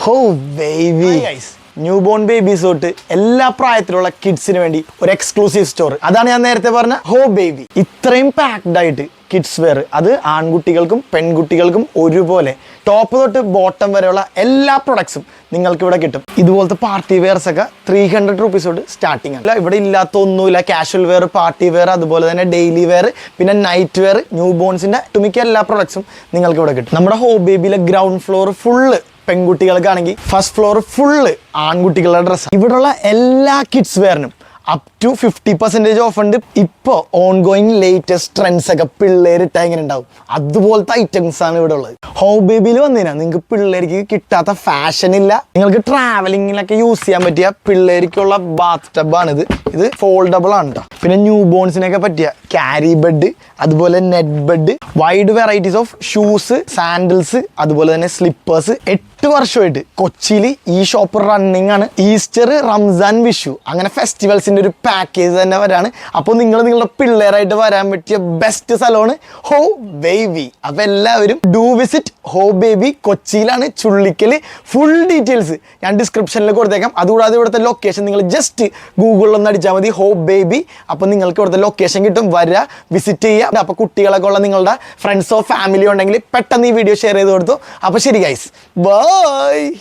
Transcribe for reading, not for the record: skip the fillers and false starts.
ഹോ baby new born babies തൊട്ട് എല്ലാ പ്രായത്തിലുള്ള കിഡ്സിന് വേണ്ടി ഒരു എക്സ്ക്ലൂസീവ് സ്റ്റോർ. അതാണ് ഞാൻ നേരത്തെ പറഞ്ഞ ഹോ ബേബി. ഇത്രയും പാക്ഡ് ആയിട്ട് കിഡ്സ് വെയർ, അത് ആൺകുട്ടികൾക്കും പെൺകുട്ടികൾക്കും ഒരുപോലെ ടോപ്പ് തൊട്ട് ബോട്ടം വരെയുള്ള എല്ലാ പ്രൊഡക്ട്സും നിങ്ങൾക്ക് ഇവിടെ കിട്ടും. ഇതുപോലത്തെ പാർട്ടി വെയർസ് ഒക്കെ 300 rupees തൊട്ട് സ്റ്റാർട്ടിംഗ് ആണ്. ഇവിടെ ഇല്ലാത്ത ഒന്നുമില്ല. കാഷ്വൽ വെയർ, പാർട്ടി വെയർ, അതുപോലെ തന്നെ ഡെയിലി വെയർ, പിന്നെ നൈറ്റ് വെയർ, ന്യൂ ബോൺസിന്റെ ഒട്ടുമിക്ക എല്ലാ പ്രൊഡക്ട്സും നിങ്ങൾക്ക് ഇവിടെ കിട്ടും. നമ്മുടെ ഹോ ബേബിയിലെ ഗ്രൗണ്ട് ഫ്ലോർ ഫുള്ള് പെൺകുട്ടികൾക്കാണെങ്കിൽ ഫസ്റ്റ് ഫ്ലോർ ഫുള്ള് ആൺകുട്ടികളുടെ ഡ്രസ്സ്. ഇവിടെയുള്ള എല്ലാ കിഡ്സ് വെയറിനും അപ് ടു 50% ഓഫ് ഉണ്ട്. ഇപ്പോൾ ഓൺ ഗോയിങ് ലേറ്റസ്റ്റ് ട്രെൻഡ്സ് ഒക്കെ പിള്ളേരിട്ട എങ്ങനെ ഉണ്ടാവും അതുപോലത്തെ ഐറ്റംസ് ആണ് ഇവിടെ ഉള്ളത്. ഹോ ബേബിയിൽ വന്നതിനാൽ നിങ്ങൾക്ക് പിള്ളേർക്ക് കിട്ടാത്ത ഫാഷൻ ഇല്ല. നിങ്ങൾക്ക് ട്രാവലിങ്ങിലൊക്കെ യൂസ് ചെയ്യാൻ പറ്റിയ പിള്ളേർക്കുള്ള ബാത്ത് ടബാണിത്. ഇത് ഫോൾഡബിൾ ആണ് കേട്ടോ. പിന്നെ ന്യൂ ബോൺസിനൊക്കെ പറ്റിയ ക്യാരി ബെഡ്, അതുപോലെ net bed, wide varieties of shoes, sandals, അതുപോലെ തന്നെ സ്ലിപ്പേഴ്സ്. 8 വർഷമായിട്ട് കൊച്ചിയിൽ ഈ ഷോപ്പ് റണ്ണിങ് ആണ്. ഈസ്റ്റർ, റംസാൻ, വിഷു അങ്ങനെ ഫെസ്റ്റിവൽസിന്റെ ഒരു പാക്കേജ് തന്നെ വരാണ്. അപ്പോൾ നിങ്ങളുടെ പിള്ളേരായിട്ട് വരാൻ പറ്റിയ ബെസ്റ്റ് സ്ഥലമാണ് ഹോ ബേബി. അപ്പൊ എല്ലാവരും ഡു വിസിറ്റ് ഹോ ബേബി. കൊച്ചിയിലാണ്, ചുള്ളിക്കല്. ഫുൾ ഡീറ്റെയിൽസ് ഞാൻ ഡിസ്ക്രിപ്ഷനിൽ കൊടുത്തേക്കാം. അതുകൂടാതെ ഇവിടുത്തെ ലൊക്കേഷൻ നിങ്ങൾ ജസ്റ്റ് ഗൂഗിളിൽ ഒന്ന് അടിച്ചാൽ മതി, ഹോ ബേബി. അപ്പോൾ നിങ്ങൾക്ക് ഇവിടുത്തെ ലൊക്കേഷൻ കിട്ടും. വരിക, വിസിറ്റ് ചെയ്യുക. അപ്പോൾ കുട്ടികളൊക്കെ ഉള്ള നിങ്ങളുടെ ഫ്രണ്ട്സോ ഫാമിലിയോ ഉണ്ടെങ്കിൽ പെട്ടെന്ന് ഈ വീഡിയോ ഷെയർ ചെയ്ത് കൊടുത്തു. അപ്പോൾ ശരി ഗൈസ്, ബൈ.